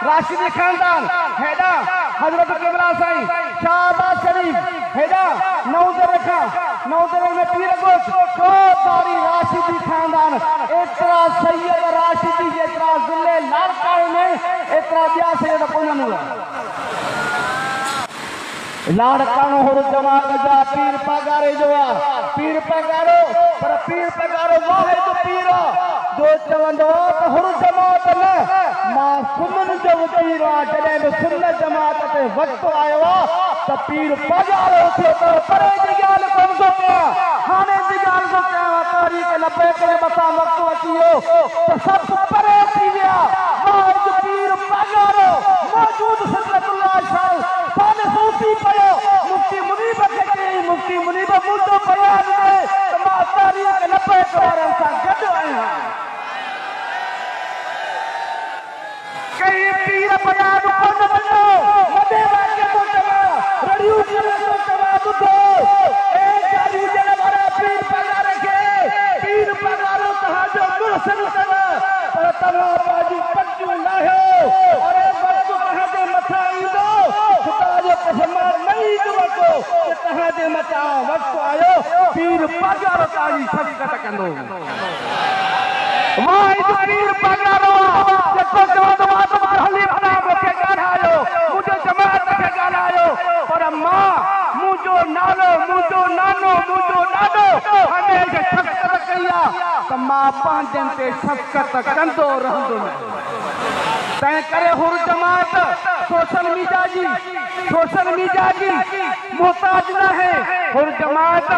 राशिदी खानदान हेडा हजरत क़िबला साईं शाहबाद शरीफ हेडा नौदरे में पीर गोश को तारी राशिदी खानदान एतरा सैयद राशिदी जेतरा ज़िले लाड़काने में एतरा ॿिया सैयद कोन्हनि हुआ लाड़कानो हुर जमात जा पीर पगारे जो पीर पगारो पर पीर पगारो वाहिद पीर जो चवंदो त हुर जमात न मां सुनन जो पीर जॾहिं बि सुन जमात ते वक़्तु आयो त पीर पगारो थियो त परे जी ॻाल्हि कोन थो कयां हाणे जी ॻाल्हि थो कयां तारीख़ लबैक जे मथां वक़्तु अची वियो त सभु परे थी विया वाहिद पीर पगारो मौजूद सिदरतुल्लाह शाह साने सूफ़ी पयो मुफ्ती मुनीब खे चई मुफ्ती मुनीब मुंहिंजो बयान ॾे त मां तारीख़ लबैक वारनि सां गॾु आहियां कई पीर बयान कोन ॾिनो वॾे वाक़े थो चवां रड़ियूं करे थो चवां ॿुधो ए ॻाल्हियूं ॾियण वारा पीर पगार खे पीर पगारो तव्हांजो मुर्शिद अथव पर तव्हां पंहिंजूं पटियूं लाहियो अरे वक़्तु तव्हांजे मथां ईंदो ख़ुदा जो कसम नहीं वक़्तु तव्हांजे मथां वक़्तु आयो पीर पगारो तव्हांजी शफ़क़त कंदो वाहिद पीर पगारो जेको चवंदो आहे त हली वञा मूंखे ॻाल्हायो मुंहिंजे जमात खे ॻाल्हायो पर मां मुंहिंजो नालो मुंहिंजो नानो मुंहिंजो ॾाॾो हमेशह शफ़क़त कई आहे त मां पंहिंजनि ते शफ़क़त कंदो रहंदुमि तंहिं करे हुर जमात सोशल मीडिया जी मोहताज न है हुर जमात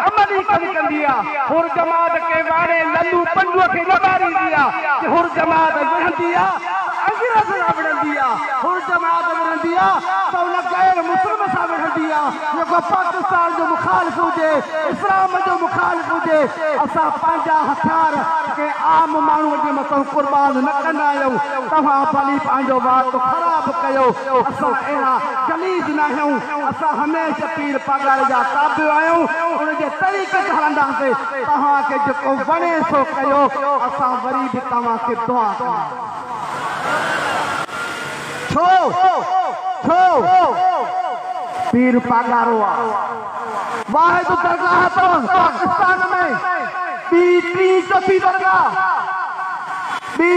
अमली कम कंदी आहे हुर जमात के वारे लल्लू पंडूअ खे न ॿारींदी आहे हुर जमात विढ़ंदी आहे अंग्रेज़ सां विढ़ंदी आहे हुर जमात विढ़ंदी आहे त उन गैर मुस्लिम सां विढ़ंदी आहे जेको पाकिस्तान जो मुखालिफ़ हुजे इस्लाम जो मुखालिफ़ हुजे असां पंहिंजा हथियार के आम माण्हूअ जे मथां क़ुर्बान न कंदा आहियूं तव्हां भली पंहिंजो वाक़ो ख़राब कयो असां अहिड़ा गलीज़ न आहियूं असां हमेशह पीर पगार जा ताबियो आहियूं उनजे तरीक़े ते हलंदासीं तव्हांखे जेको वणे सो कयो असां वरी बि तव्हांखे दुआ कयूं छो पीर पगारो आहे वाहिद दरगाह अथव पाकिस्तान में ॿी चौथी दरगाह ॿी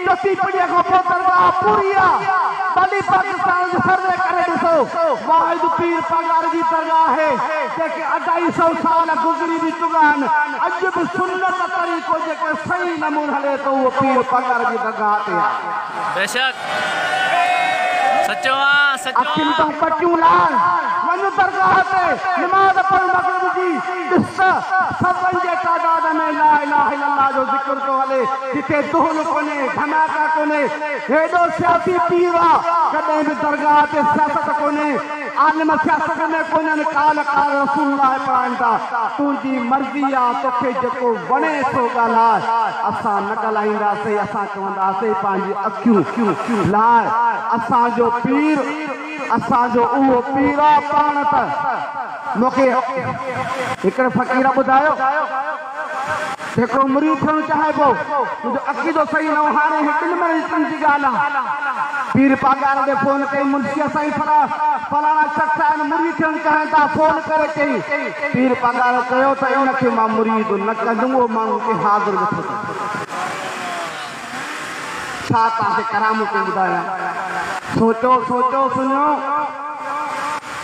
चौथी पीढ़ीअ खां पोइ दरगाह पूरी आहे भली पाकिस्तान जो सर्वे करे ॾिसो वाहिद पीर पगार जी दरगाह आहे जेके 250 साल गुज़री बि चुका आहिनि अॼु बि सुन्नत तरीक़ो जेके सही नमूने हले थो उहो पीर पगार जी दरगाह ते आहे बेशक सचो अखियुनि तां पटियूं लाल वञ दरगाह ते नमाज़ पढ़ मग़रिब जी ॾिस सभनि जे तादाद में ला इलाहा इल्लल्लाह जो ज़िक्र थो हले जिते दुहल कोन्हे धमाका कोन्हे हेॾो सियासी पीर आहे कॾहिं बि दरगाह ते सियासत कोन्हे आलिम सियासत में कोन्हनि काल रसूलुल्लाह पढ़ाइनि था तुंहिंजी मर्ज़ी आहे तोखे जेको वणे सो ॻाल्हाए असां न ॻाल्हाईंदासीं असां चवंदासीं पंहिंजी अखियूं लाइ असांजो पीर असांजो उहो पीर आहे पाण त मूंखे हिकिड़े फ़क़ीर ॿुधायो हिकिड़ो मुरीद थियणु चाहे पियो मुंहिंजो अक़ीदो सही न हो हाणे ॿिनि मरीज़नि जी ॻाल्हि आहे पीर पगार ॾे फोन कई मुंशीअ साईं फलाणा शख़्स आहिनि मुरीद थियणु चाहिनि था फोन करे चई पीर पगार कयो त उनखे मां मुरीद न कंदुमि उहो माण्हू खे हाज़िर नथो करे छा तव्हांखे करामत ॿुधायां सोचो सुनो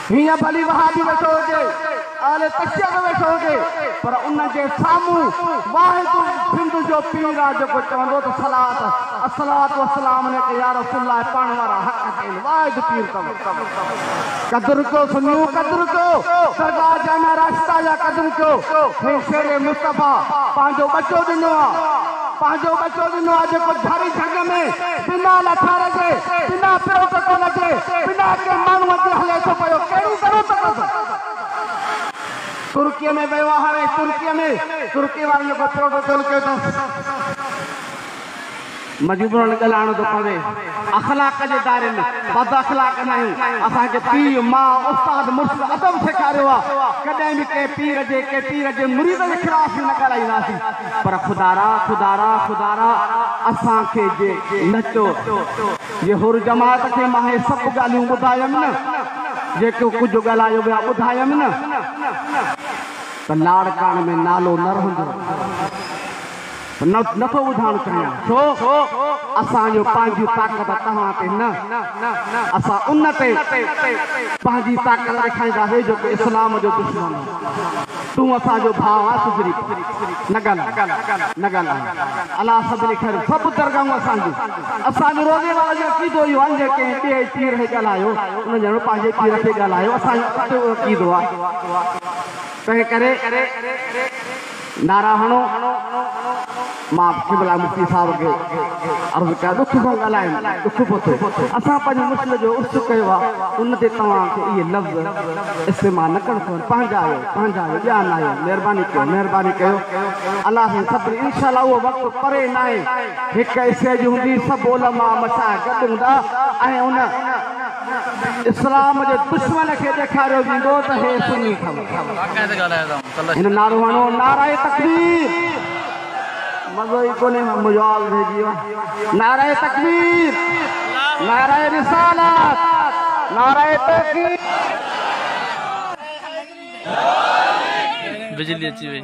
हीअं भली वहाबी वेठो हुजे आले तशय्युद वेठो हुजे पर उनजे साम्हूं वाहिद सिंध जो पीर आहे जेको चवंदो त सलात अस्सलात वस्सलाम ने या रसूलुल्लाह पाण वारा हक़ आहिनि वाहिद पीर अथव क़दुरु कयो सुनियो क़दुरु कयो सरदार जाना रास्ता जा क़दुरु कयो हे शेर मुस्तफ़ा पंहिंजो बचो ॾिनो आहे जेको झाड़ी झंग में बिना लथार जे बिना प्रोटोकॉल जे बिना के माण्हूअ जे हले थो पियो कहिड़ी ज़रूरत अथसि तुर्कीअ में वियो आहे हाणे तुर्की वारनि जेको प्रोटोकॉल कयो अथसि मजबूरन ॻाल्हाइणो थो पवे अख़लाक जे दायरे में बद अख़लाक न आहियूं असांखे पीउ माउ उस्ताद मुर्शिद अदब सेखारियो आहे कॾहिं बि कंहिं पीर जे मुरीद जे ख़िलाफ़ न ॻाल्हाईंदासीं पर ख़ुदारा असांखे जे नचो जे हुर जमात खे मां हे सभु ॻाल्हियूं ॿुधायमि न जेको कुझु ॻाल्हायो विया ॿुधायमि न त लाड़काणे में नालो न रहंदो नथो ॿुधाइणु चाहियां छो असांजो पंहिंजी ताक़त तव्हां ते न असां उन ते पंहिंजी ताक़त ॾेखारींदासीं जेको इस्लाम जो दुश्मन तूं असांजो भाउ आहे सुधरी न ॻाल्हाए अलाह सभिनी ख़ैर सभु दरगाहूं असांजो रोज़े वारो जो अक़ीदो इहो आहे जेके ॿिए पीर खे ॻाल्हायो उन ॼणो पंहिंजे पीर खे ॻाल्हायो असांजो अक़ीदो आहे तंहिं करे नारा हणो मां क़िबला मुफ्ती साहब खे अर्ज़ु कया दुख सां ॻाल्हाइनि दुख पतो असां पंहिंजे मुस्लिम जो उर्स कयो आहे उन ते तव्हांखे इहे लफ़्ज़ इस्तेमालु न करणु खपनि पंहिंजा आहियो ॿिया न आहियो महिरबानी कयो अलाह सां सभिनी इंशाअल्लाह उहो वक़्तु परे न आहे हिकु हिसे जी हूंदी सभु उलमा मशाइख़ गॾु हूंदा ऐं उन इस्लाम जे दुश्मन खे ॾेखारियो वेंदो त हे सुनी ख़बर हिन नारो हणो नाराए तकबीर मज़ो ई कोन्हे मुजाल भेजी नाराए तकबीर नाराए रिसालत नाराए तहक़ीक़ बिजली अची वई